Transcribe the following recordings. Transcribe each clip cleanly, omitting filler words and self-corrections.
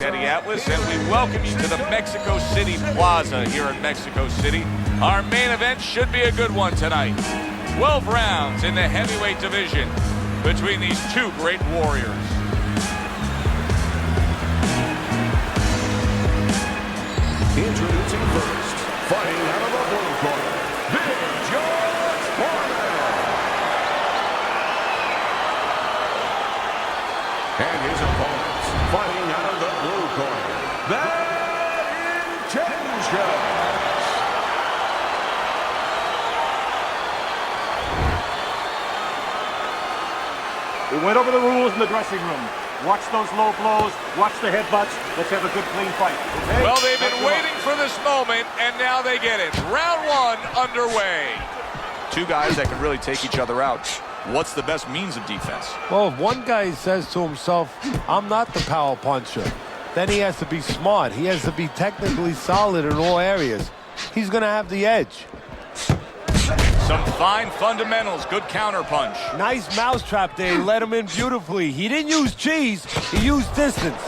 Eddie Atlas, and we welcome you to the Mexico City Plaza here in Mexico City. Our main event should be a good one tonight. 12 rounds in the heavyweight division between these two great warriors. Introducing first, fighting out of the blue corner, George Форман. And his opponents, fighting out of the blue corner, the Intentions. We went over the rules in the dressing room. Watch those low blows, watch the headbutts. Let's have a good, clean fight, okay? Well, they've been waiting for this moment, and now they get it. Round one underway. Two guys that can really take each other out. What's the best means of defense? Well, if one guy says to himself, I'm not the power puncher, then he has to be smart. He has to be technically solid in all areas. He's going to have the edge. Some fine fundamentals, good counter punch. Nice mousetrap there. He let him in beautifully. He didn't use cheese, he used distance.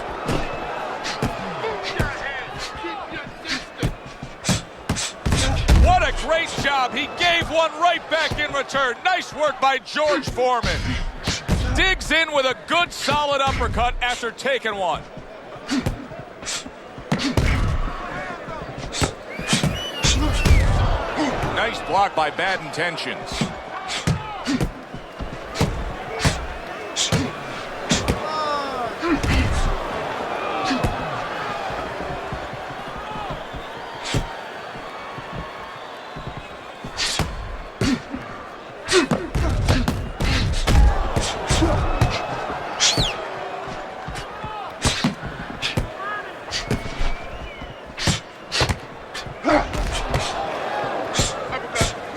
What a great job. He gave one right back in return. Nice work by George Форман. Digs in with a good solid uppercut after taking one. Nice block by Bad Intentions.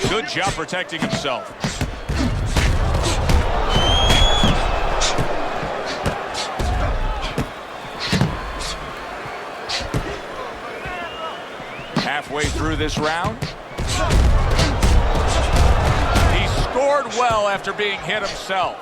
Good job protecting himself. Halfway through this round. He scored well after being hit himself.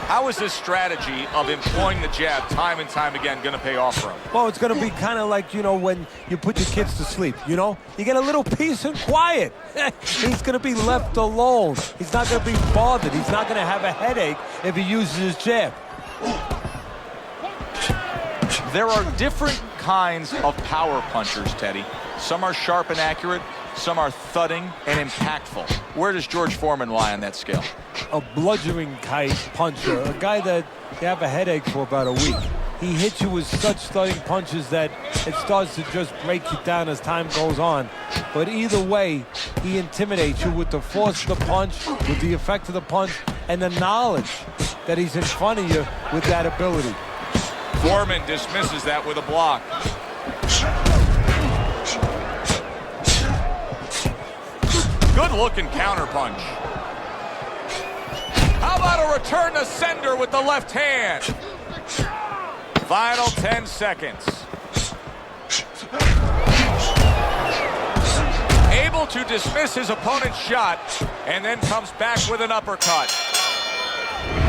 How is this strategy of employing the jab time and time again going to pay off for him? Well, it's going to be kind of like, you know, when you put your kids to sleep, you know? You get a little peace and quiet. He's going to be left alone. He's not going to be bothered. He's not going to have a headache if he uses his jab. There are different kinds of power punchers, Teddy. Some are sharp and accurate. Some are thudding and impactful. Where does George Форман lie on that scale? A bludgeoning type puncher, a guy that you have a headache for about a week. He hits you with such thudding punches that it starts to just break you down as time goes on. But either way, he intimidates you with the force of the punch, with the effect of the punch, and the knowledge that he's in front of you with that ability. Форман dismisses that with a block. Good-looking counterpunch. How about a return to sender with the left hand? Final 10 seconds. Able to dismiss his opponent's shot and then comes back with an uppercut.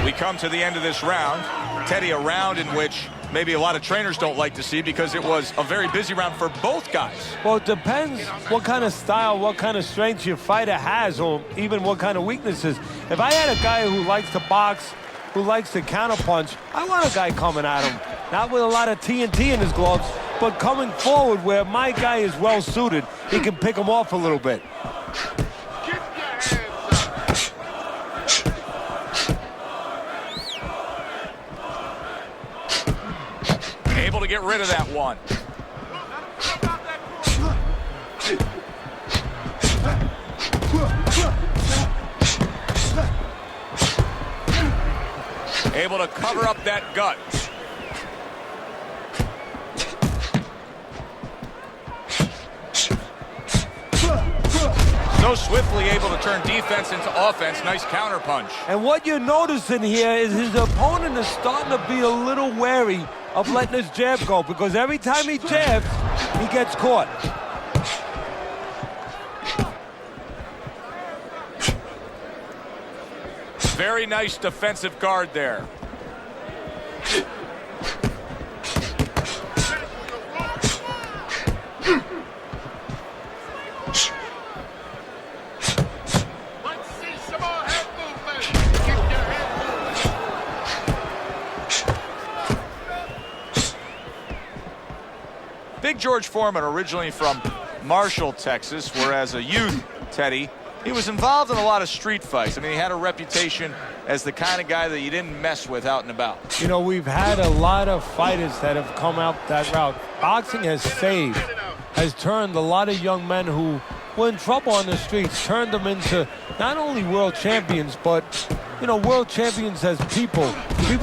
We come to the end of this round. Teddy, a round in which maybe a lot of trainers don't like to see because it was a very busy round for both guys. Well, it depends what kind of style, what kind of strength your fighter has, or even what kind of weaknesses. If I had a guy who likes to box, who likes to counterpunch, I want a guy coming at him. Not with a lot of TNT in his gloves, but coming forward where my guy is well suited. He can pick him off a little bit. Able to get rid of that one. Able to cover up that gut. So swiftly able to turn defense into offense. Nice counter punch. And what you're noticing here is his opponent is starting to be a little wary of letting his jab go, because every time he jabs, he gets caught. Very nice defensive guard there. Big George Foreman, originally from Marshall, Texas, where as a youth, Teddy, he was involved in a lot of street fights. I mean, he had a reputation as the kind of guy that you didn't mess with out and about. You know, we've had a lot of fighters that have come out that route. Boxing has turned a lot of young men who were in trouble on the streets, turned them into not only world champions, but, you know, world champions as people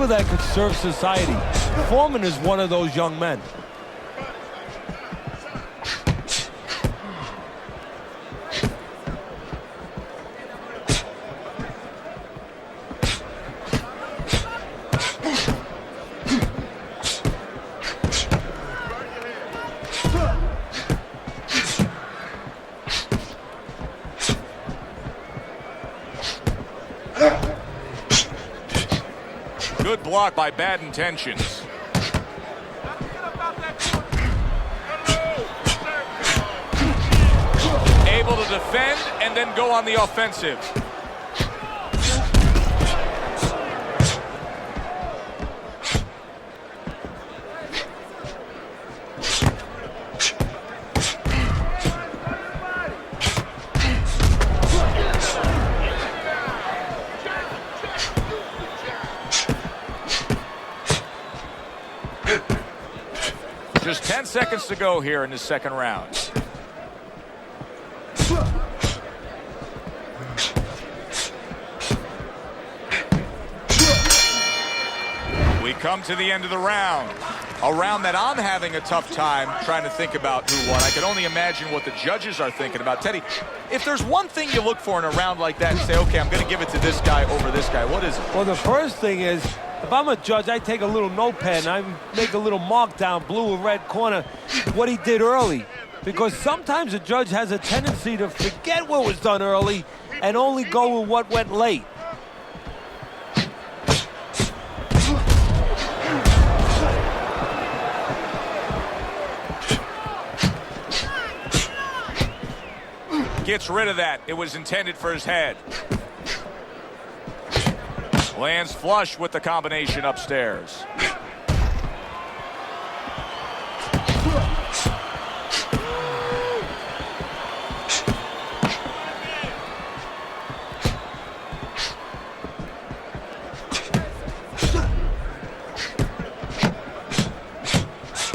that could serve society. Foreman is one of those young men. Good block by Bad Intentions. Able to defend and then go on the offensive. Just 10 seconds to go here in the second round. We come to the end of the round. A round that I'm having a tough time trying to think about who won. I can only imagine what the judges are thinking about. Teddy, if there's one thing you look for in a round like that and say, okay, I'm going to give it to this guy over this guy, what is it? Well, the first thing is, if I'm a judge, I take a little notepad and I make a little mark down, blue or red corner, what he did early. Because sometimes a judge has a tendency to forget what was done early and only go with what went late. Gets rid of that. It was intended for his head. Lands flush with the combination upstairs.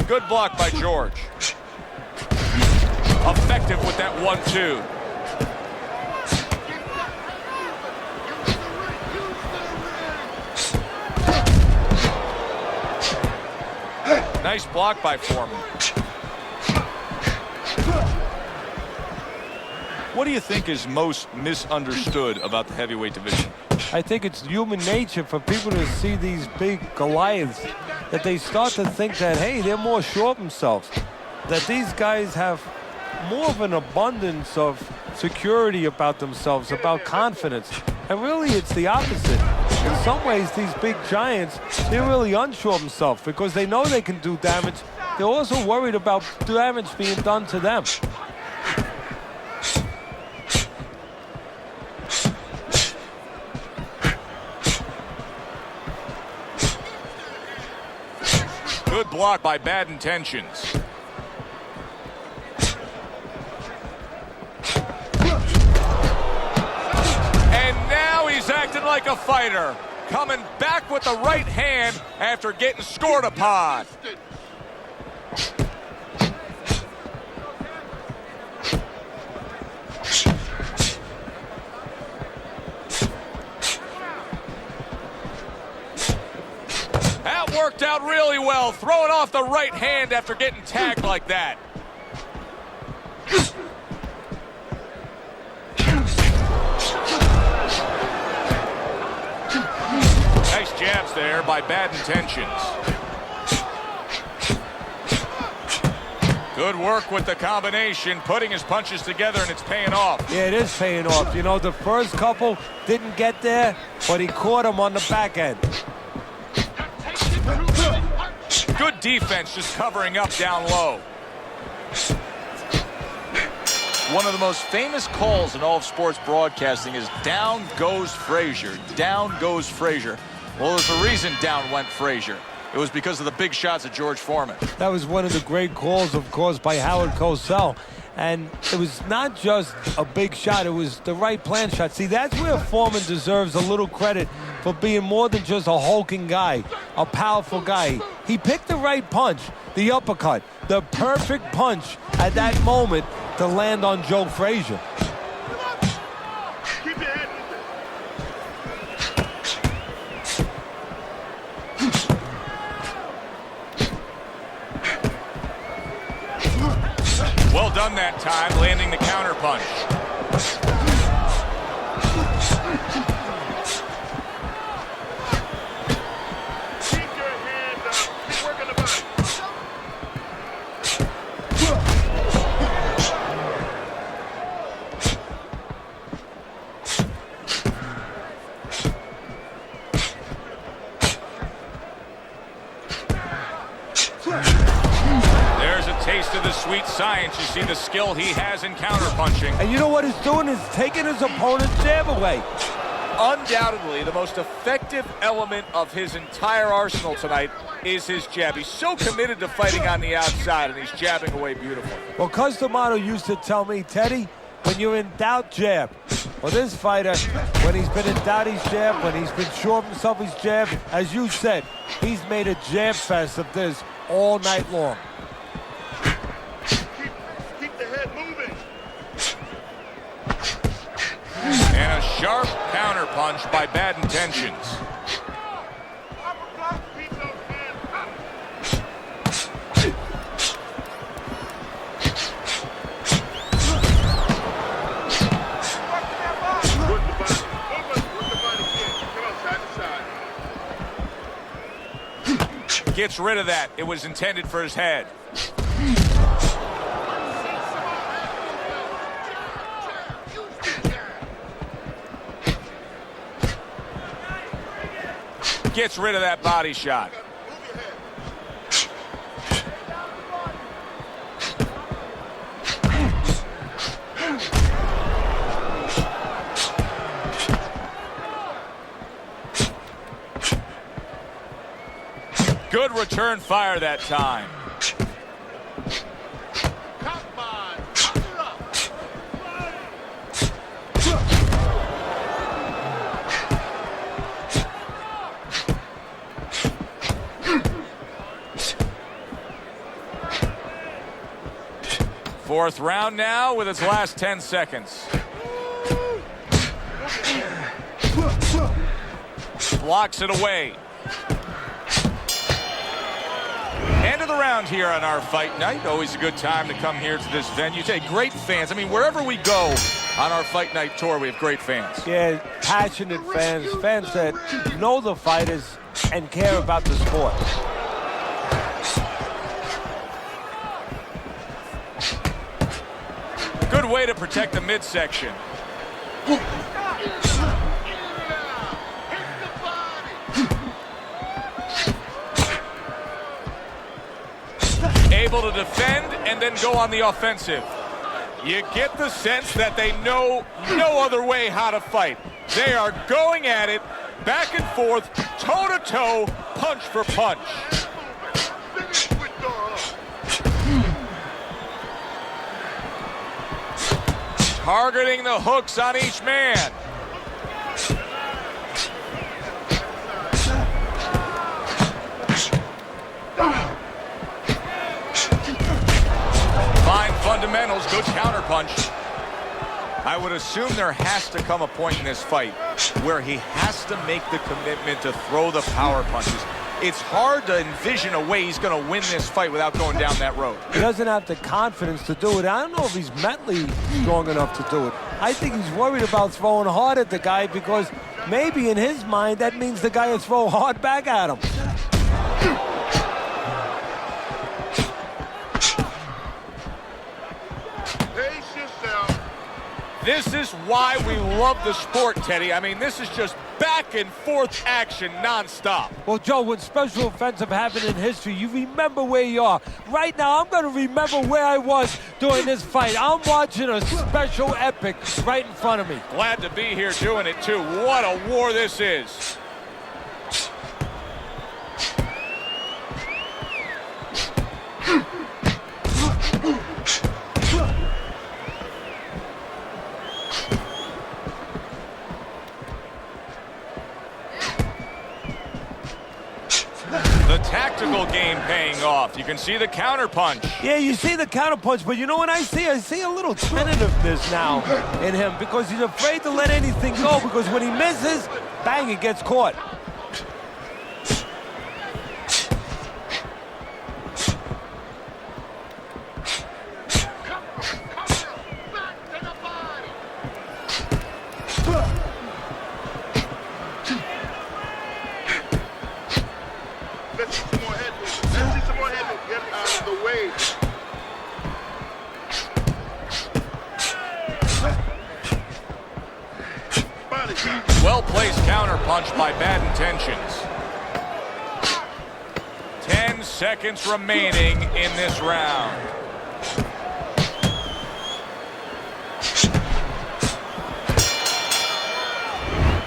Good block by George. Effective with that 1-2. Nice block by Foreman. What do you think is most misunderstood about the heavyweight division? I think it's human nature for people to see these big Goliaths, that they start to think that, hey, they're more sure of themselves, that these guys have more of an abundance of security about themselves, about confidence. And really, it's the opposite. In some ways, these big giants, they're really unsure of themselves because they know they can do damage. They're also worried about damage being done to them. Good block by Bad Intentions. And now he's acting like a fighter, coming back with the right hand after getting scored upon. That worked out really well, throwing off the right hand after getting tagged like that. Nice jabs there by Bad Intentions. Good work with the combination, putting his punches together, and it's paying off. Yeah, it is paying off. You know, the first couple didn't get there, but he caught him on the back end. Good defense, just covering up down low. One of the most famous calls in all of sports broadcasting is down goes Frazier. Down goes Frazier. Well, there's a reason down went Frazier. It was because of the big shots of George Foreman. That was one of the great calls, of course, by Howard Cosell. And it was not just a big shot, it was the right plan shot. See, that's where Foreman deserves a little credit for being more than just a hulking guy, a powerful guy. He picked the right punch, the uppercut, the perfect punch at that moment to land on Joe Frazier. Keep your head moving. Well done that time, landing the counter punch. Keep your hand up. Keep working the body. There's a taste of the sweet science. You see the skill he has in counterpunching. And you know what he's doing is taking his opponent's jab away. Undoubtedly, the most effective element of his entire arsenal tonight is his jab. He's so committed to fighting on the outside, and he's jabbing away beautifully. Well, Cus D'Amato used to tell me, Teddy, when you're in doubt, jab. Well, this fighter, when he's been in doubt, he's jab. When he's been sure of himself, he's jab. As you said, he's made a jab fest of this all night long. Keep the head moving. And a sharp counterpunch by Bad Intentions. Uppercut. Keep those hands up. Work the body. Work the body again. Come on, side to side. Gets rid of that. It was intended for his head. Gets rid of that body shot. Good return fire that time. Come on. Pop it up. Fourth round now with its last 10 seconds. Blocks it away. End of the round here on our fight night. Always a good time to come here to this venue. Take great fans. I mean, wherever we go on our fight night tour, we have great fans. Yeah, passionate fans, fans that know the fighters and care about the sport. Good way to protect the midsection. Able to defend and then go on the offensive. You get the sense that they know no other way how to fight. They are going at it, back and forth, toe-to-toe, punch for punch. Targeting the hooks on each man. Fine fundamentals, good counterpunch. I would assume there has to come a point in this fight where he has to make the commitment to throw the power punches. It's hard to envision a way he's going to win this fight without going down that road. He doesn't have the confidence to do it. I don't know if he's mentally strong enough to do it. I think he's worried about throwing hard at the guy because maybe in his mind that means the guy will throw hard back at him. This is why we love the sport, Teddy. I mean, this is just back and forth action nonstop. Well, Joe, when special offensive happened in history, you remember where you are. Right now, I'm going to remember where I was during this fight. I'm watching a special epic right in front of me. Glad to be here doing it, too. What a war this is. The tactical game paying off. You can see the counter punch. Yeah, you see the counter punch, but you know what I see? I see a little tentativeness now in him because he's afraid to let anything go because when he misses, bang, he gets caught. Well-placed counter punch by bad intentions. 10 seconds remaining in this round.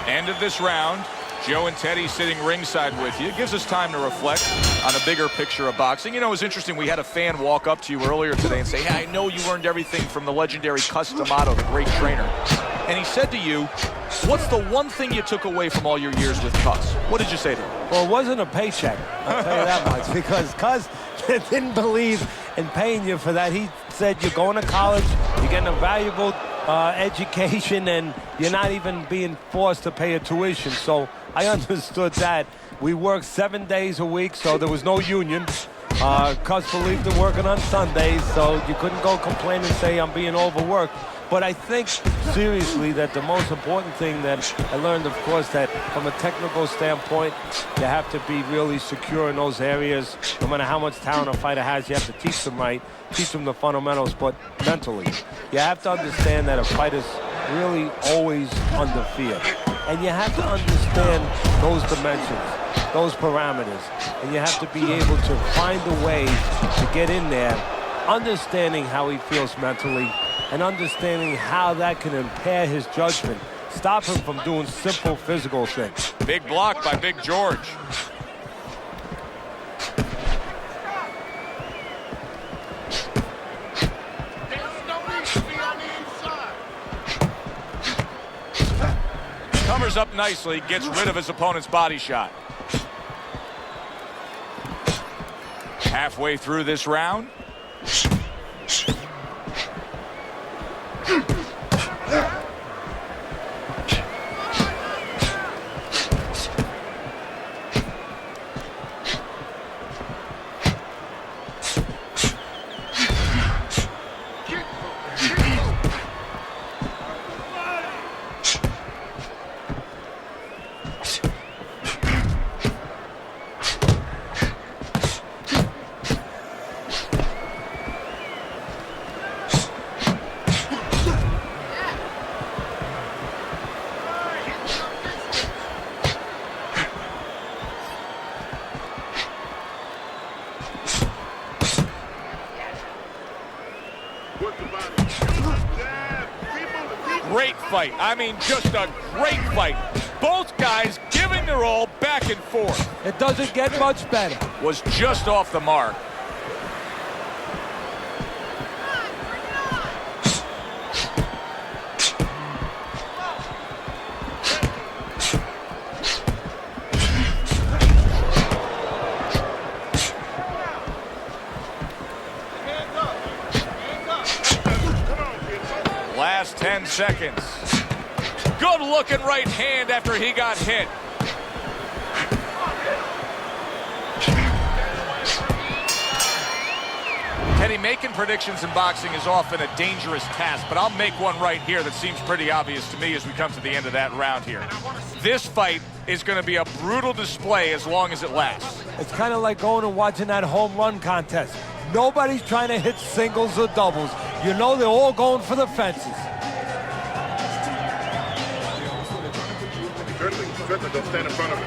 End of this round. Joe and Teddy sitting ringside with you. It gives us time to reflect on a bigger picture of boxing. You know, it was interesting. We had a fan walk up to you earlier today and say, hey, I know you learned everything from the legendary Cus D'Amato, the great trainer. And he said to you, what's the one thing you took away from all your years with Cus? What did you say to him? Well, it wasn't a paycheck, I'll tell you that much, because Cus didn't believe in paying you for that. He said you're going to college, you're getting a valuable education, and you're not even being forced to pay a tuition. So I understood that. We worked 7 days a week, so there was no union. Cus believed in working on Sundays, so you couldn't go complain and say I'm being overworked. But I think, seriously, that the most important thing that I learned, of course, that from a technical standpoint, you have to be really secure in those areas. No matter how much talent a fighter has, you have to teach them right, teach them the fundamentals, but mentally. You have to understand that a fighter's really always under fear. And you have to understand those dimensions, those parameters. And you have to be able to find a way to get in there, understanding how he feels mentally, and understanding how that can impair his judgment, stop him from doing simple physical things. Big block by Big George. Covers up nicely, gets rid of his opponent's body shot. Halfway through this round. Great fight. I mean, just a great fight. Both guys giving their all back and forth. It doesn't get much better. Was just off the mark. Last 10 seconds. Good looking right hand after he got hit. Teddy, making predictions in boxing is often a dangerous task, but I'll make one right here that seems pretty obvious to me as we come to the end of that round here. This fight is going to be a brutal display as long as it lasts. It's kind of like going and watching that home run contest. Nobody's trying to hit singles or doubles. You know they're all going for the fences. Strickland, don't stand in front of him.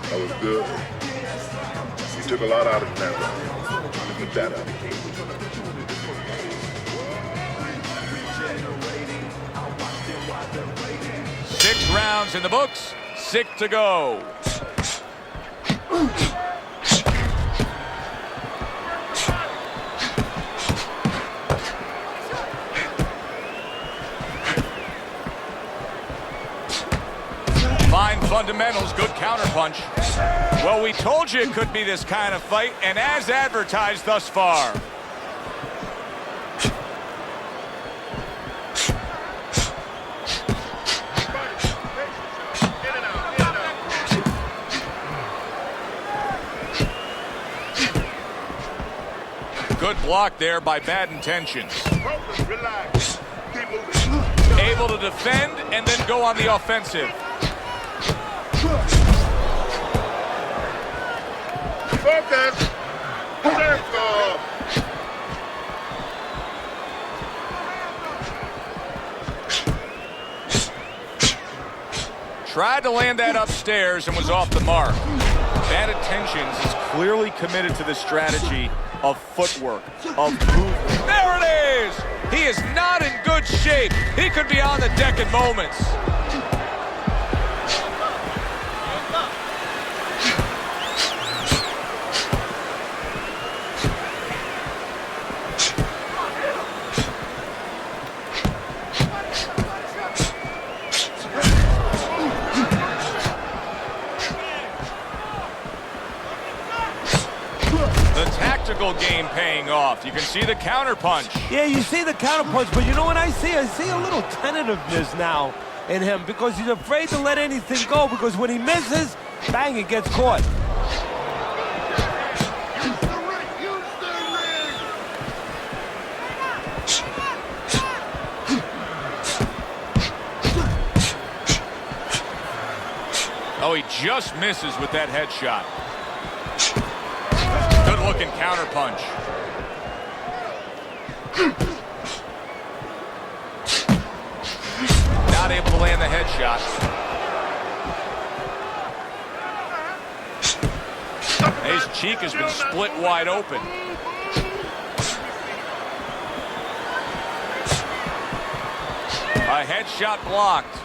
That was good. He took a lot out of that round. Look that up. 6 rounds in the books, 6 to go. Fine fundamentals, good counterpunch. Well, we told you it could be this kind of fight, and as advertised thus far. Good block there by Bad Intentions. Relax. Keep moving. Able to defend and then go on the offensive. Focus. Circle. Tried to land that upstairs and was off the mark. Bad Intentions is clearly committed to the strategy of footwork, of movement. There it is! He is not in good shape. He could be on the deck in moments. Game paying off. You can see the counter punch. Yeah, you see the counter punch, but you know what I see? I see a little tentativeness now in him because he's afraid to let anything go because when he misses, bang, it gets caught. Oh, he just misses with that headshot. Good-looking counterpunch. Not able to land the headshot. His cheek has been split wide open. A headshot blocked.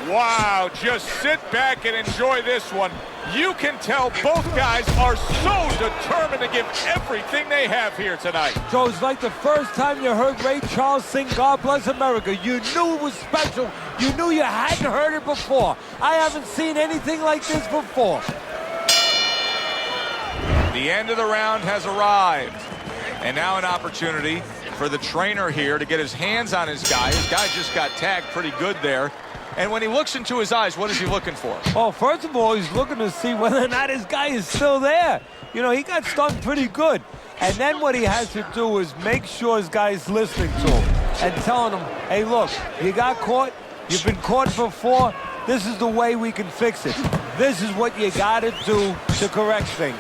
Wow, just sit back and enjoy this one. You can tell both guys are so determined to give everything they have here tonight. Joe, it's like the first time you heard Ray Charles sing God Bless America. You knew it was special. You knew you hadn't heard it before. I haven't seen anything like this before. The end of the round has arrived. And now an opportunity for the trainer here to get his hands on his guy. His guy just got tagged pretty good there. And when he looks into his eyes, what is he looking for? Well, first of all, he's looking to see whether or not his guy is still there. You know, he got stung pretty good. And then what he has to do is make sure his guy is listening to him and telling him, hey, look, you got caught. You've been caught before. This is the way we can fix it. This is what you got to do to correct things.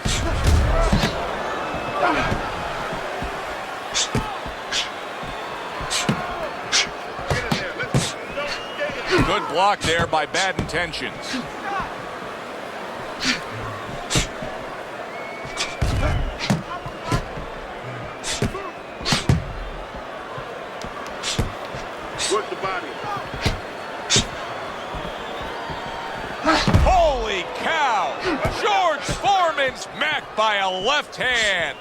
Good block there by Bad Intentions. Work the body. Holy cow! George Foreman's smacked by a left hand.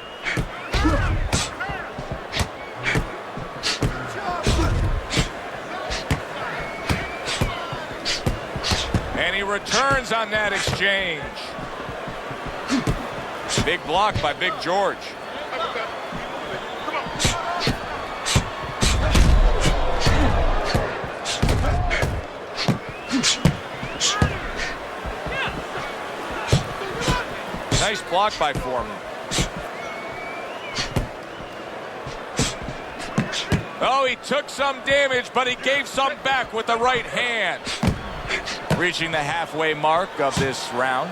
And he returns on that exchange. Big block by Big George. Nice block by Foreman. Oh, he took some damage, but he gave some back with the right hand. Reaching the halfway mark of this round.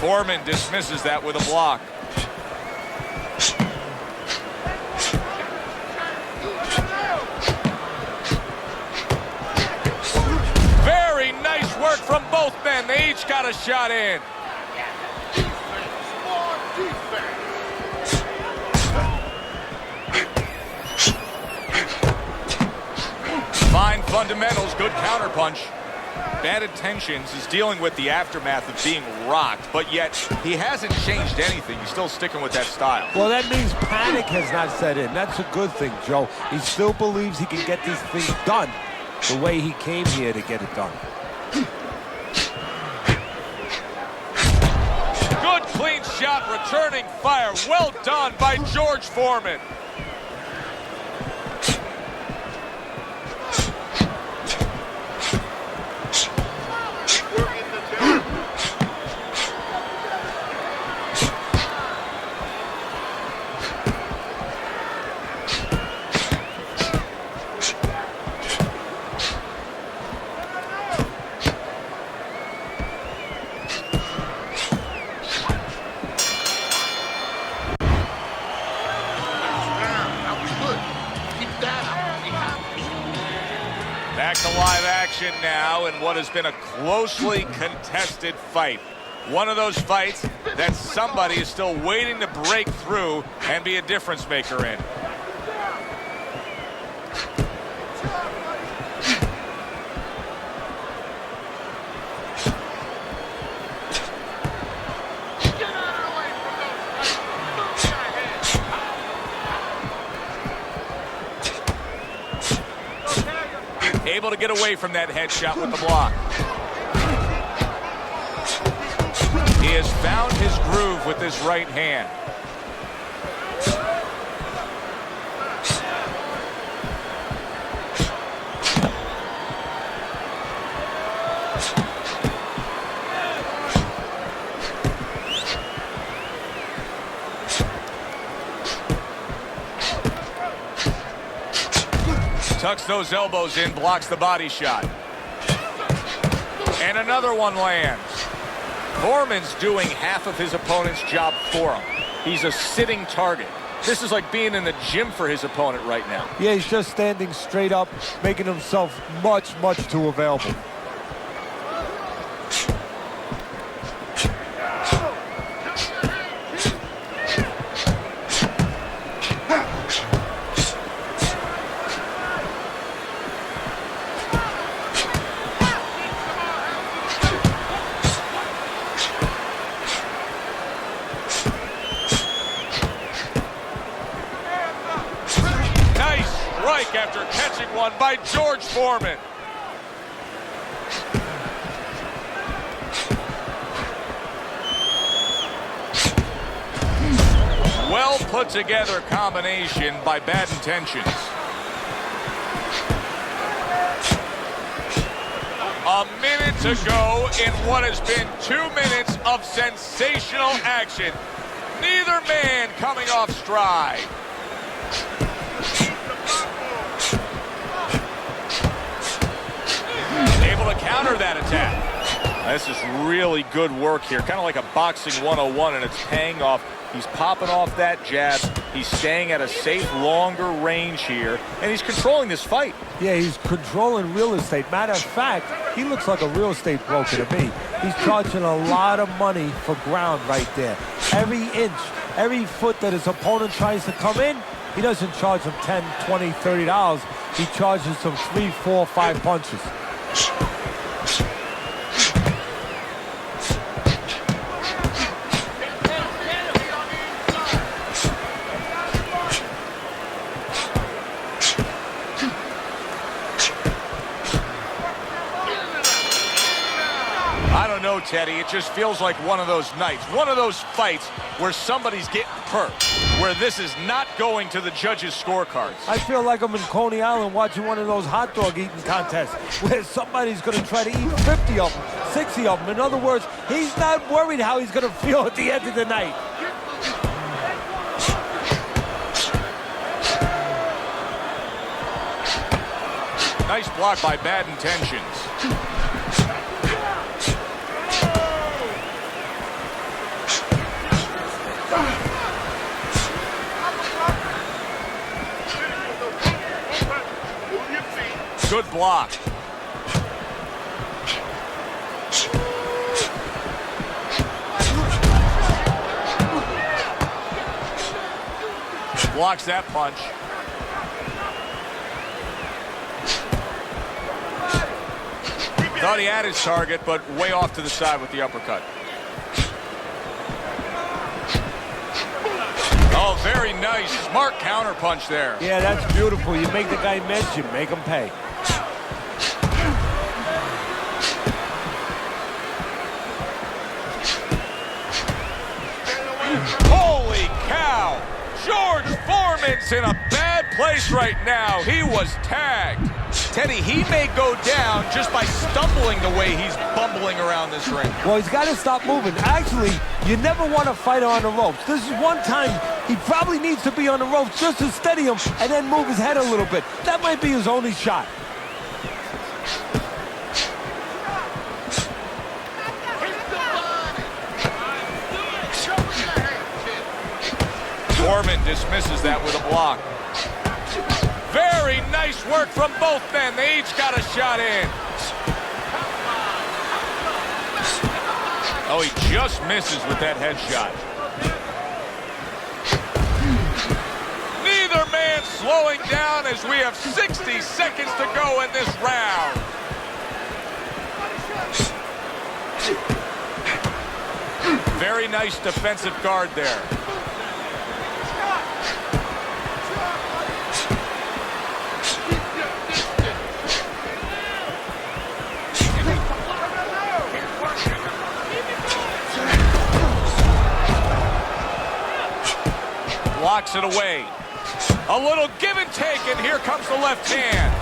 Foreman dismisses that with a block. Very nice work from both men. They each got a shot in. Fine fundamentals, good counterpunch. Bad intentions is dealing with the aftermath of being rocked, but yet he hasn't changed anything. He's still sticking with that style. Well, that means panic has not set in. That's a good thing, Joe. He still believes he can get this thing done the way he came here to get it done. Good clean shot, returning fire. Well done by George Foreman. Back to live action now in what has been a closely contested fight. One of those fights that somebody is still waiting to break through and be a difference maker in. Able to get away from that headshot with the block. He has found his groove with this right hand. Tucks those elbows in, blocks the body shot. And another one lands. Foreman's doing half of his opponent's job for him. He's a sitting target. This is like being in the gym for his opponent right now. Yeah, he's just standing straight up, making himself much, much too available. After catching one by George Foreman. Well put together combination by Bad Intentions. A minute to go in what has been 2 minutes of sensational action. Neither man coming off stride. Able to counter that attack. This is really good work here, kind of like a boxing 101, and it's paying off. He's popping off that jab. He's staying at a safe, longer range here, and he's controlling this fight. Yeah, he's controlling real estate. Matter of fact, he looks like a real estate broker to me. He's charging a lot of money for ground right there. Every inch, every foot that his opponent tries to come in, he doesn't charge him $10, $20, $30. He charges him 3, 4, 5 punches. I don't know, Teddy. It just feels like one of those nights, one of those fights where somebody's getting perked, where this is not going to the judges' scorecards. I feel like I'm in Coney Island watching one of those hot dog eating contests where somebody's going to try to eat 50 of them, 60 of them. In other words, he's not worried how he's going to feel at the end of the night. Nice block by Bad Intentions. Good block. Blocks that punch. Thought he had his target, but way off to the side with the uppercut. Oh, very nice. Smart counter punch there. Yeah, that's beautiful. You make the guy miss, you make him pay. Holy cow! George Foreman's in a bad place right now. He was tagged. Teddy, he may go down just by stumbling the way he's bumbling around this ring. Well, he's got to stop moving. Actually, you never want to fight on the ropes. This is one time he probably needs to be on the ropes just to steady him and then move his head a little bit. That might be his only shot. Foreman dismisses that with a block. Very nice work from both men. They each got a shot in. Oh, he just misses with that headshot. Neither man slowing down as we have 60 seconds to go in this round. Very nice defensive guard there. Blocks it away. A little give and take, and here comes the left hand.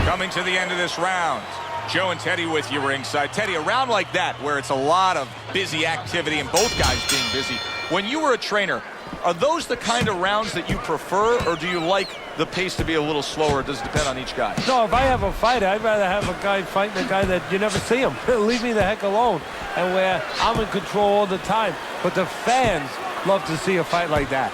Coming to the end of this round. Joe and Teddy with you ringside. Teddy, a round like that where it's a lot of busy activity and both guys being busy. When you were a trainer, are those the kind of rounds that you prefer, or do you like the pace to be a little slower? Does it depend on each guy? No, if I have a fight, I'd rather have a guy fighting a guy that you never see him. Leave me the heck alone. And where I'm in control all the time. But the fans love to see a fight like that.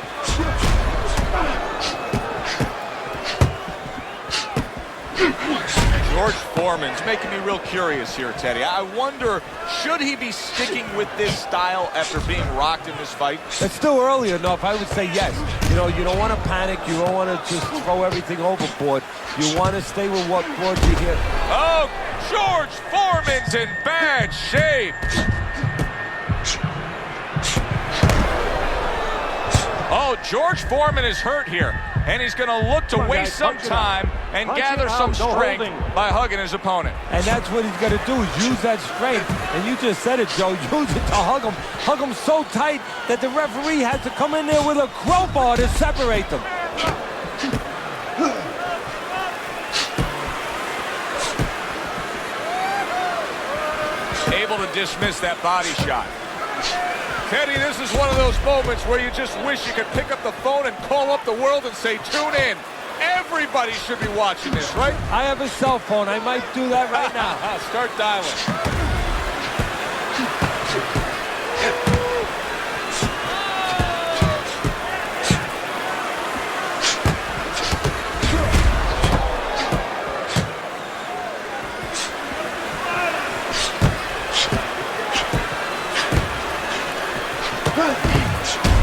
George Foreman's making me real curious here, Teddy. I wonder, should he be sticking with this style after being rocked in this fight? It's still early enough. I would say yes. You know, you don't want to panic. You don't want to just throw everything overboard. You want to stay with what brought you here. Oh, George Foreman's in bad shape. Oh, George Foreman is hurt here, and he's going to look to waste some time and gather some strength by hugging his opponent. And that's what he's going to do, is use that strength. And you just said it, Joe. Use it to hug him. Hug him so tight that the referee has to come in there with a crowbar to separate them. Able to dismiss that body shot. Teddy, this is one of those moments where you just wish you could pick up the phone and call up the world and say, tune in. Everybody should be watching this, right? I have a cell phone. I might do that right now. Start dialing.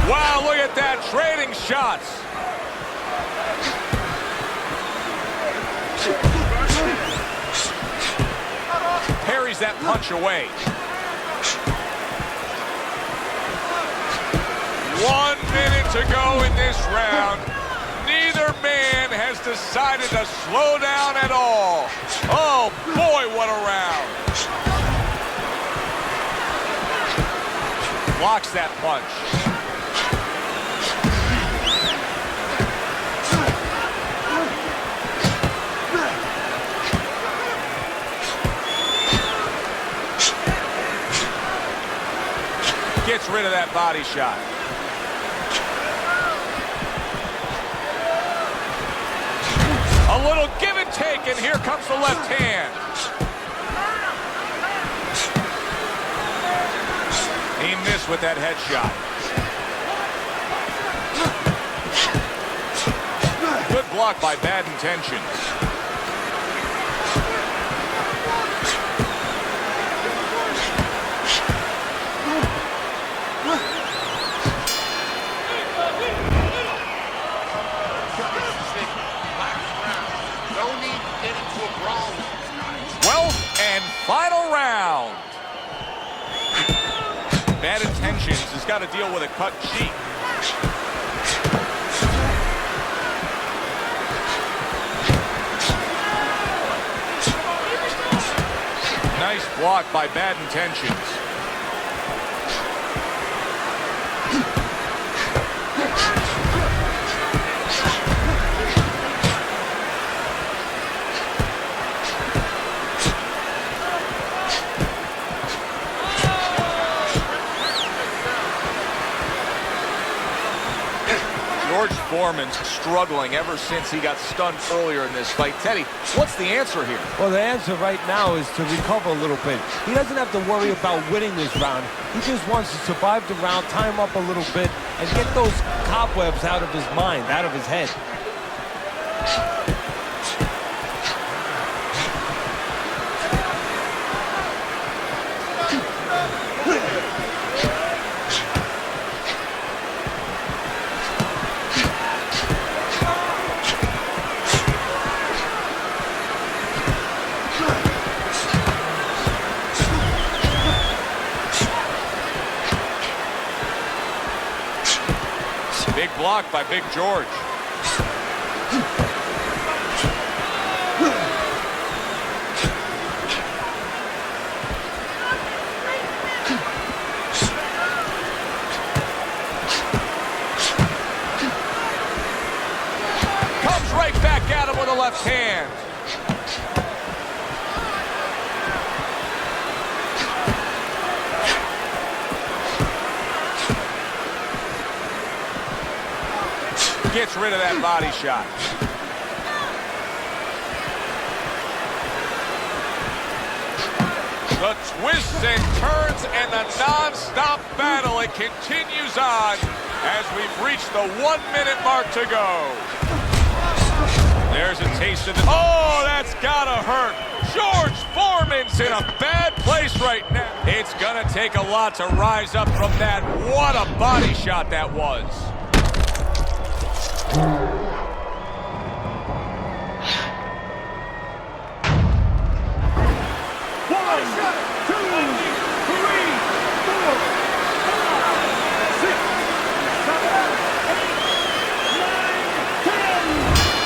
Wow, look at that, trading shots. Parries that punch away. 1 minute to go in this round. Neither man has decided to slow down at all. Oh boy, what a round. Blocks that punch. rid of that body shot. A little give and take, and here comes the left hand. He missed with that headshot. Good block by Bad Intentions. And final round. Bad Intentions has got to deal with a cut cheek. Nice block by Bad Intentions. George Foreman's struggling ever since he got stunned earlier in this fight. Teddy, what's the answer here? Well, the answer right now is to recover a little bit. He doesn't have to worry about winning this round. He just wants to survive the round, tie him up a little bit, and get those cobwebs out of his mind, out of his head. Big block by Big George. Comes right back at him with a left hand. Gets rid of that body shot. The twists and turns and the non-stop battle, it continues on as we've reached the 1 minute mark to go. There's a taste of it. Oh, that's gotta hurt. George Foreman's in a bad place right now. It's gonna take a lot to rise up from that. What a body shot that was.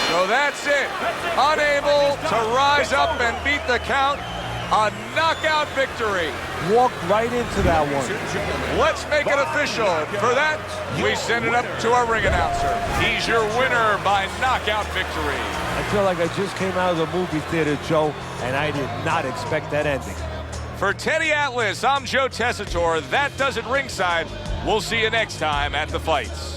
So that's it. Unable to rise up and beat the count. A knockout victory. Walked right into that one. Let's make it official. For that, we send it up to our ring announcer. He's your winner by knockout victory. I feel like I just came out of the movie theater, Joe, and I did not expect that ending. For Teddy Atlas, I'm Joe Tessitore. That does it ringside. We'll see you next time at the fights.